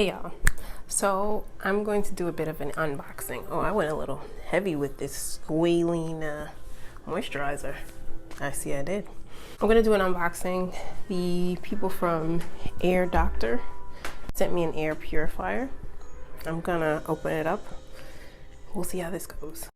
Hey y'all, so I'm going to do a bit of an unboxing. Oh, I went a little heavy with this squalene moisturizer. I see I did. I'm gonna do an unboxing. The people from Air Doctor sent me an air purifier. I'm gonna open it up. We'll see how this goes.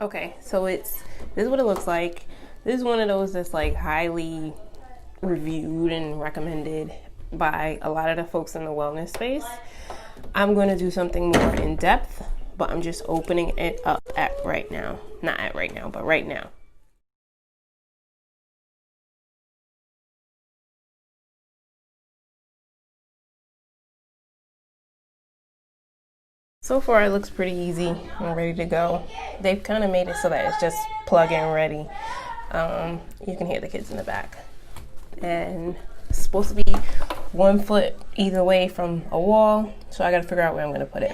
Okay, so this is what it looks like. This is one of those that's like highly reviewed and recommended by a lot of the folks in the wellness space. I'm going to do something more in depth, but I'm just opening it up right now. Not at right now, but right now. So far it looks pretty easy and ready to go. They've kind of made it so that it's just plug in ready. You can hear the kids in the back. And it's supposed to be 1 foot either way from a wall, so I gotta figure out where I'm gonna put it.